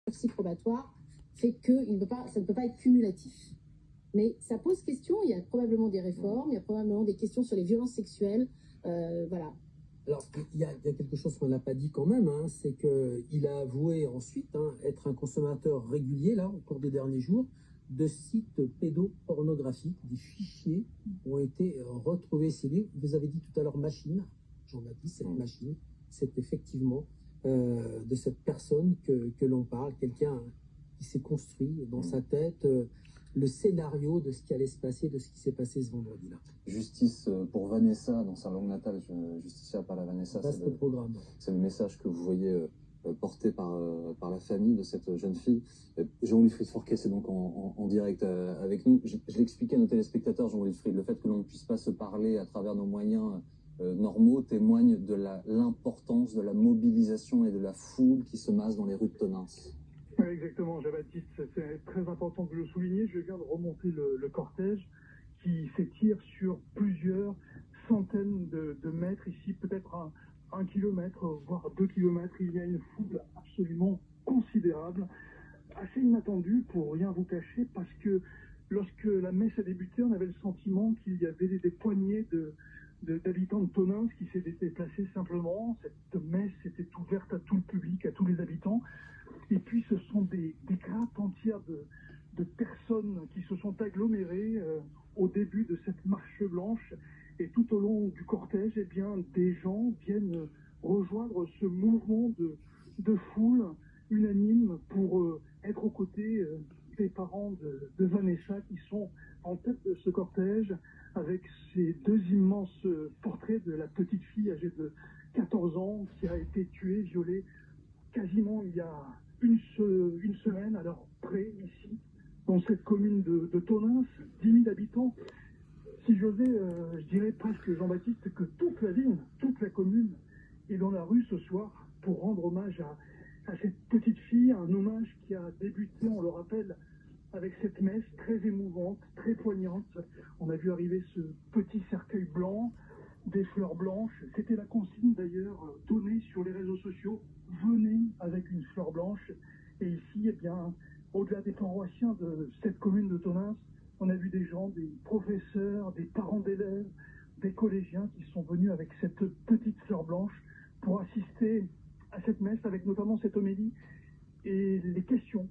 sursis probatoire fait que ça ne peut pas être cumulatif. Mais ça pose question, il y a probablement des réformes, il y a probablement des questions sur les violences sexuelles, voilà. Alors, il y a quelque chose qu'on n'a pas dit quand même, hein, c'est qu'il a avoué ensuite être un consommateur régulier, là, au cours des derniers jours, de sites pédopornographiques. Des fichiers ont été retrouvés chez lui. Vous avez dit tout à l'heure machine, Jean-Baptiste, cette machine, c'est effectivement de cette personne que l'on parle, quelqu'un qui s'est construit dans sa tête le scénario de ce qui allait se passer, de ce qui s'est passé ce vendredi-là. Justice pour Vanessa dans sa langue natale, Justicia para Vanessa, c'est le message que vous voyez porté par la famille de cette jeune fille. Jean-Wilfried Forquet est donc en direct avec nous. Je l'expliquais à nos téléspectateurs, Jean-Wilfried, le fait que l'on ne puisse pas se parler à travers nos moyens normaux témoigne de l'importance de la mobilisation et de la foule qui se masse dans les rues de Tonins. Exactement, Jean-Baptiste, c'est très important de le souligner. Je viens de remonter le cortège qui s'étire sur plusieurs centaines de mètres, ici peut-être un kilomètre, voire 2 kilomètres. Il y a une foule absolument considérable, assez inattendue pour rien vous cacher, parce que lorsque la messe a débuté, on avait le sentiment qu'il y avait des poignées d'habitants de Tonins qui s'étaient déplacés simplement. Cette messe était ouverte à tout le public, à tous les habitants. Et puis ce sont des grappes entières de personnes qui se sont agglomérées au début de cette marche blanche. Et tout au long du cortège, eh bien, des gens viennent rejoindre ce mouvement de foule unanime pour être aux côtés des parents de Vanessa qui sont en tête de ce cortège avec ces deux immenses portraits de la petite fille âgée de 14 ans qui a été tuée, violée quasiment il y a une semaine, à l'heure près, ici, dans cette commune de Tonins, 10 000 habitants. Si j'osais, je dirais presque, Jean-Baptiste, que toute la ville, toute la commune est dans la rue ce soir pour rendre hommage à cette petite fille, un hommage qui a débuté, on le rappelle, avec cette messe très émouvante, très poignante. On a vu arriver ce petit cercueil blanc, des fleurs blanches. C'était la consigne d'ailleurs donnée sur les réseaux sociaux. Venez avec une fleur blanche. Et ici, eh bien, au-delà des paroissiens de cette commune de Tonins, on a vu des gens, des professeurs, des parents d'élèves, des collégiens qui sont venus avec cette petite fleur blanche pour assister à cette messe, avec notamment cette homélie et les questions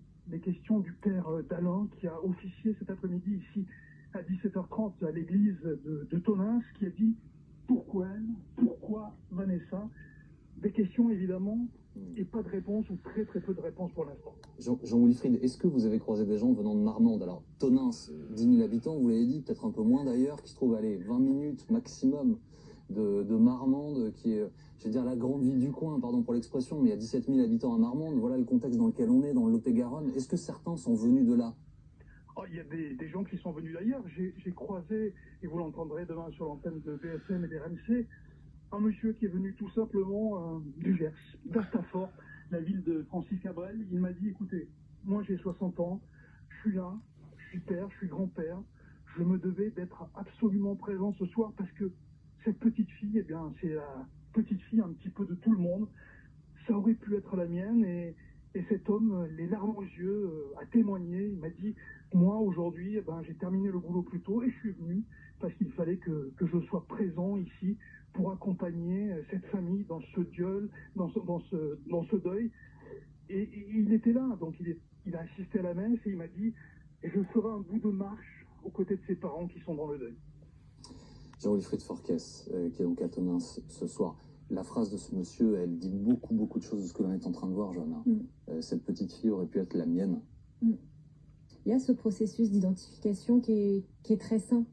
du père d'Alain qui a officié cet après-midi ici à 17h30 à l'église de Tonins, qui a dit pourquoi elle, pourquoi Vanessa. Des questions évidemment et pas de réponse ou très très peu de réponses pour l'instant. Jean-Wilfried, est-ce que vous avez croisé des gens venant de Marmande? Alors Tonins, 10 000 habitants, vous l'avez dit, peut-être un peu moins d'ailleurs, qui se trouve, allez, 20 minutes maximum de Marmande, qui est, je veux dire, la grande ville du coin, pardon pour l'expression, mais il y a 17 000 habitants à Marmande, voilà le contexte dans lequel on est, dans le Lot-et-Garonne. Est-ce que certains sont venus de là? Oh, il y a des gens qui sont venus d'ailleurs. J'ai croisé, et vous l'entendrez demain sur l'antenne de BFM et des RMC, un monsieur qui est venu tout simplement du Gers, d'Astafort, la ville de Francis Cabrel. Il m'a dit, écoutez, moi j'ai 60 ans, je suis là, je suis père, je suis grand-père, je me devais d'être absolument présent ce soir parce que cette petite fille, eh bien, c'est la petite fille un petit peu de tout le monde. Ça aurait pu être la mienne et cet homme, les larmes aux yeux, a témoigné. Il m'a dit, moi aujourd'hui, eh ben, j'ai terminé le boulot plus tôt et je suis venu parce qu'il fallait que je sois présent ici pour accompagner cette famille dans ce deuil, dans ce deuil. Et il était là, donc il a assisté à la messe et il m'a dit, et je ferai un bout de marche aux côtés de ses parents qui sont dans le deuil. Jean-Wilfried Forquet, qui est donc à Tonins ce soir. La phrase de ce monsieur, elle dit beaucoup de choses de ce que l'on est en train de voir, Johanna. Cette petite fille aurait pu être la mienne. Il y a ce processus d'identification qui est très sain.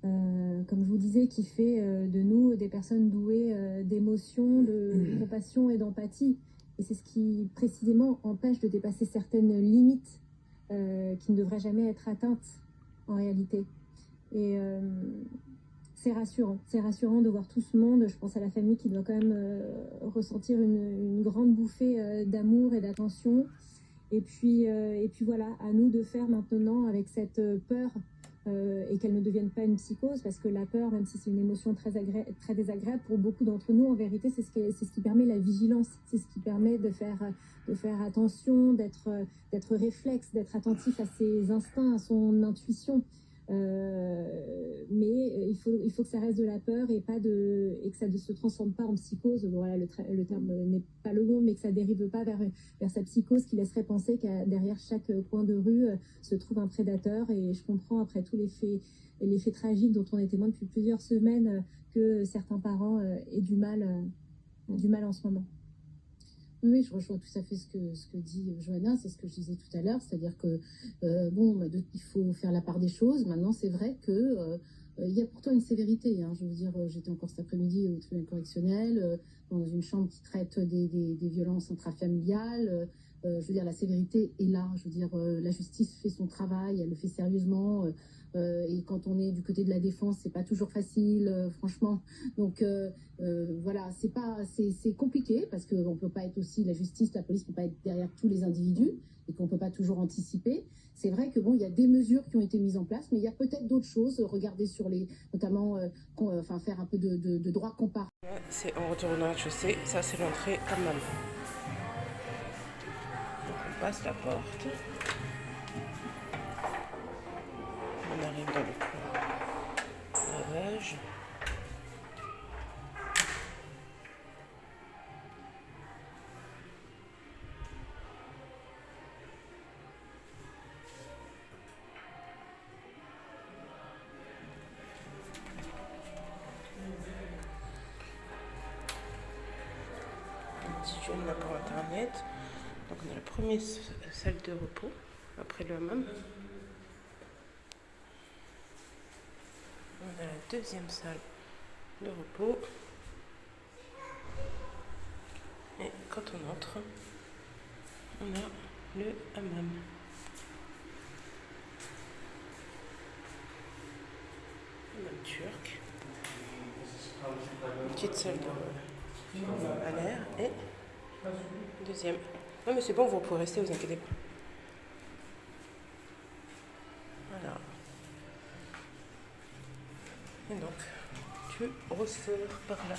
Comme je vous disais, qui fait de nous des personnes douées d'émotions, de compassion et d'empathie. Et c'est ce qui, précisément, empêche de dépasser certaines limites qui ne devraient jamais être atteintes, en réalité. Et c'est rassurant de voir tout ce monde. Je pense à la famille qui doit quand même ressentir une grande bouffée d'amour et d'attention. Et puis voilà, à nous de faire maintenant avec cette peur et qu'elle ne devienne pas une psychose, parce que la peur, même si c'est une émotion très désagréable pour beaucoup d'entre nous, en vérité, c'est ce qui permet la vigilance, c'est ce qui permet de faire attention, d'être réflexe, d'être attentif à ses instincts, à son intuition. Mais il faut que ça reste de la peur et que ça ne se transforme pas en psychose. Voilà, le terme n'est pas le bon, mais que ça dérive pas vers sa psychose qui laisserait penser qu'à derrière chaque coin de rue se trouve un prédateur. Et je comprends, après tous les faits tragiques dont on est témoin depuis plusieurs semaines, que certains parents aient du mal en ce moment. Oui, je rejoins tout à fait ce que dit Johanna, c'est ce que je disais tout à l'heure, c'est-à-dire que il faut faire la part des choses. Maintenant, c'est vrai que il y a pourtant une sévérité. Je veux dire, j'étais encore cet après-midi au tribunal correctionnel, dans une chambre qui traite des violences intrafamiliales. Je veux dire, la sévérité est là. Je veux dire, la justice fait son travail, elle le fait sérieusement. Et quand on est du côté de la défense, c'est pas toujours facile, franchement. Donc voilà, c'est compliqué parce qu'on peut pas être aussi la justice, la police peut pas être derrière tous les individus et qu'on peut pas toujours anticiper. C'est vrai que il y a des mesures qui ont été mises en place, mais il y a peut-être d'autres choses. Regarder sur notamment, faire un peu de droit comparé. C'est en retournant au rez-de-chaussée, ça c'est l'entrée à maman. Donc on passe la porte. On arrive dans le lavage. Un petit journal là pour internet. Donc on a la première salle de repos après le hammam. On a la deuxième salle de repos. Et quand on entre, on a le hammam. Hammam turc. Une petite salle à l'air et deuxième. Non mais c'est bon, vous pouvez rester, vous inquiétez pas. Voilà. Et donc, tu ressors par là.